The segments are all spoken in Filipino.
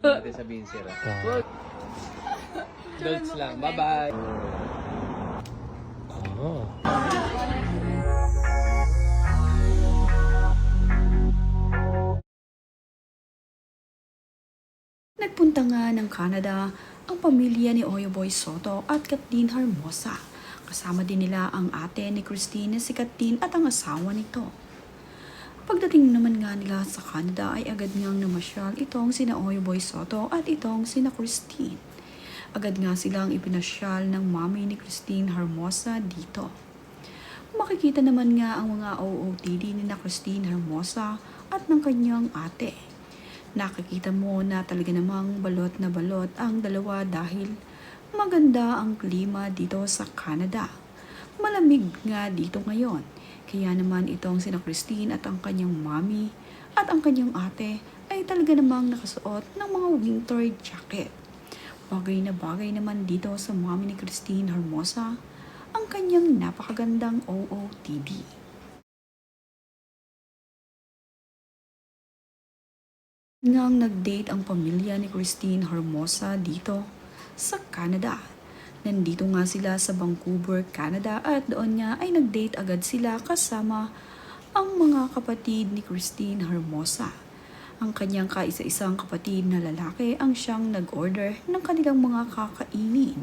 Natin sabihin sira. Dolts lang. Bye-bye. Oh. Nagpunta nga ng Canada ang pamilya ni Oyoboy Soto at Kathleen Hermosa. Kasama din nila ang ate ni Christine na si Kathleen at ang asawa nito. Pagdating naman nga nila sa Canada ay agad ngang namasyal itong sina Oyoboy Soto at itong sina Christine. Agad nga silang ipinasyal ng mami ni Christine Hermosa dito. Makikita naman nga ang mga OOTD ni na Christine Hermosa at ng kanyang ate. Nakikita mo na talaga namang balot na balot ang dalawa dahil maganda ang klima dito sa Canada. Malamig nga dito ngayon. Kaya naman itong sina Christine at ang kanyang mami at ang kanyang ate ay talaga namang nakasuot ng mga winter jacket. Bagay na bagay naman dito sa mami ni Christine Hermosa ang kanyang napakagandang OOTD. Nang nag-date ang pamilya ni Christine Hermosa dito sa Canada. Nandito nga sila sa Vancouver, Canada at doon nga ay nag-date agad sila kasama ang mga kapatid ni Christine Hermosa. Ang kanyang kaisa-isang kapatid na lalaki ang siyang nag-order ng kanilang mga kakainin.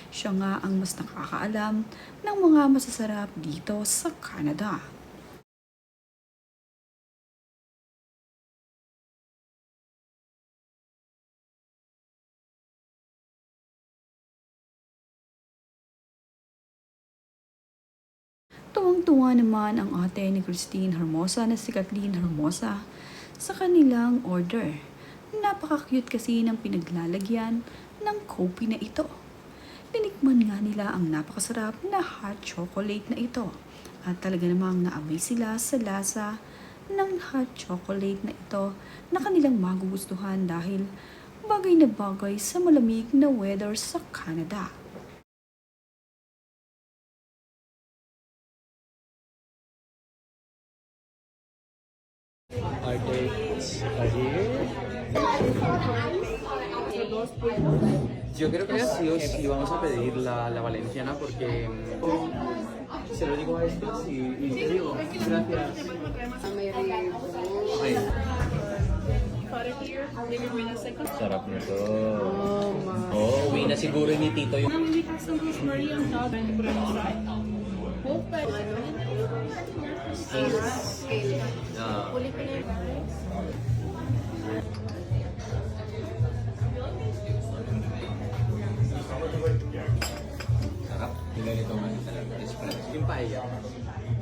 Siya nga ang mas nakakaalam ng mga masasarap dito sa Canada. Tuwang-tuwa naman ang ate ni Christine Hermosa na si Kathleen Hermosa sa kanilang order. Napaka-cute kasi ng pinaglalagyan ng kopi na ito. Tinikman nga nila ang napakasarap na hot chocolate na ito. At talaga namang naamay sila sa lasa ng hot chocolate na ito na kanilang magugustuhan dahil bagay na bagay sa malamig na weather sa Canada. Our dates are here. Yo creo que sí o sí vamos a pedir la valenciana porque se lo digo a estos y te digo, gracias. Okay. Sarap nito. Oh, uwi na siguro ni Tito yung... We have some rosemary on top and Sarap. Yung ganito man talaga. Yung paella.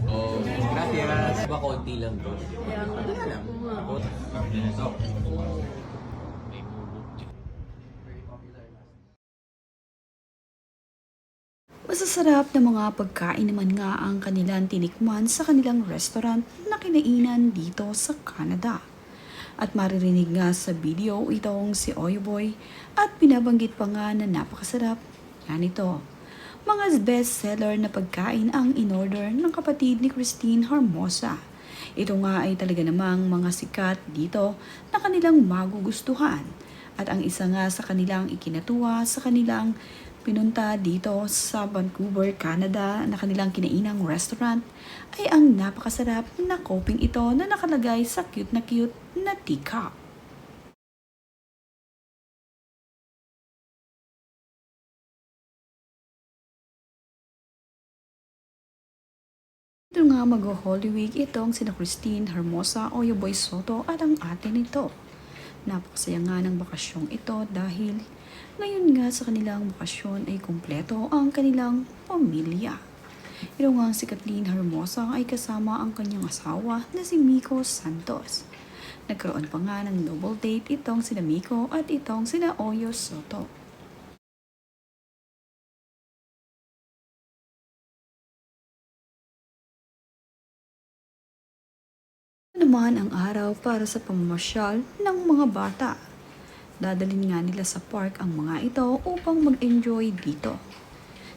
Oh, gracias. Ba konti lang to. yeah, Ano lang? Ito. Masasarap na mga pagkain naman nga ang kanilang tinikman sa kanilang restaurant na kinainan dito sa Canada. At maririnig nga sa video itong si Oyoboy at binabanggit pa nga na napakasarap. Yan ito. Mga best seller na pagkain ang in-order ng kapatid ni Christine Hermosa. Ito nga ay talaga namang mga sikat dito na kanilang magugustuhan. At ang isa nga sa kanilang ikinatuwa sa kanilang pinunta dito sa Vancouver, Canada na kanilang kinainang restaurant ay ang napakasarap na koping ito na nakalagay sa cute na teacup. Ito nga mag-Holy Week itong sina Christine Hermosa, Oyoboy Soto at ang ate nito. Napakasaya nga ng bakasyong ito dahil ngayon nga sa kanilang bakasyon ay kumpleto ang kanilang pamilya. Ito nga si Kathleen Hermosa ay kasama ang kanyang asawa na si Miko Santos. Nagkaroon pa nga ng double date itong sina Miko at itong sina Oyo Soto. Naman ang araw para sa pamamasyal ng mga bata. Dadalhin nga nila sa park ang mga ito upang mag-enjoy dito.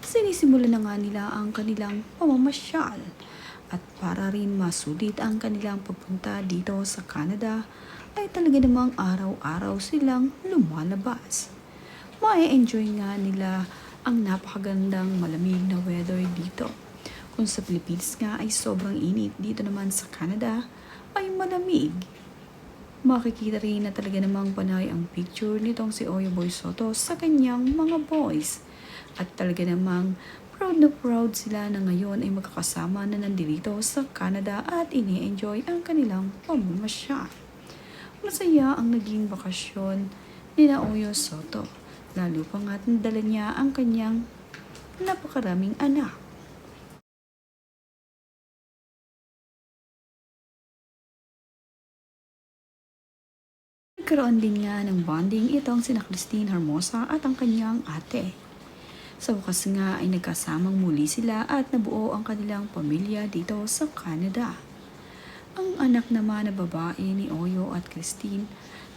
Sinisimulan na nga nila ang kanilang pamamasyal at para rin masulit ang kanilang pagpunta dito sa Canada ay talaga namang araw-araw silang lumalabas. Mae-enjoy nga nila ang napakagandang malamig na weather dito. Kung sa Pilipinas nga ay sobrang init, dito naman sa Canada ay malamig. Makikita rin na talaga namang panay ang picture nitong si Oyo Boy Soto sa kanyang mga boys. At talaga namang proud na proud sila na ngayon ay magkakasama na nandito sa Canada at ini-enjoy ang kanilang pamamasyal. Masaya ang naging bakasyon ni Oyo Soto. Lalo pa nga't nadala niya ang kanyang napakaraming anak. Nagkaroon din nga ng bonding itong sina Christine Hermosa at ang kanyang ate. Sa wakas nga ay nagkasamang muli sila at nabuo ang kanilang pamilya dito sa Canada. Ang anak naman na babae ni Oyo at Christine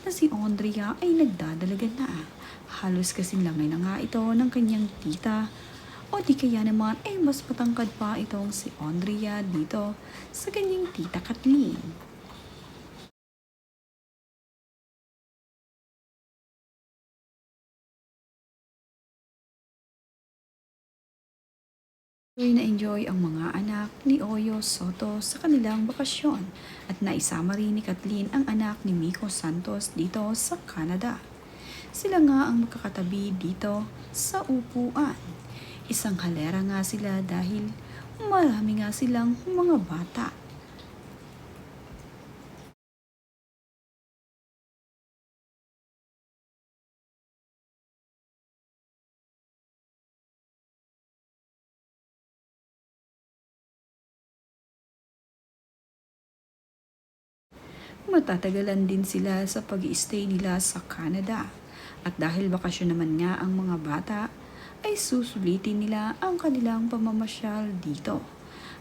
na si Andrea ay nagdadalaga na. Halos kasing langay na nga ito ng kanyang tita o di kaya naman ay mas matangkad pa itong si Andrea dito sa kanyang tita Kathleen. Na-enjoy ang mga anak ni Oyo Soto sa kanilang bakasyon at naisama rin ni Kathleen ang anak ni Miko Santos dito sa Canada. Sila nga ang magkakatabi dito sa upuan. Isang halera nga sila dahil marami nga silang mga bata. Matatagalan din sila sa pag-i-stay nila sa Canada. At dahil bakasyon naman nga ang mga bata, ay susulitin nila ang kanilang pamamasyal dito.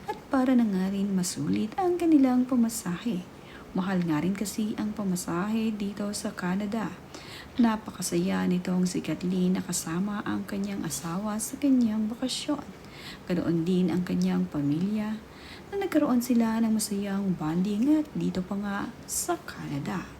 At para na nga rin masulit ang kanilang pamasahe. Mahal nga rin kasi ang pamasahe dito sa Canada. Napakasaya nitong si Kathleen na kasama ang kanyang asawa sa kanyang bakasyon. Ganoon din ang kanyang pamilya na nagkaroon sila ng masayang bonding at dito pa nga sa Canada.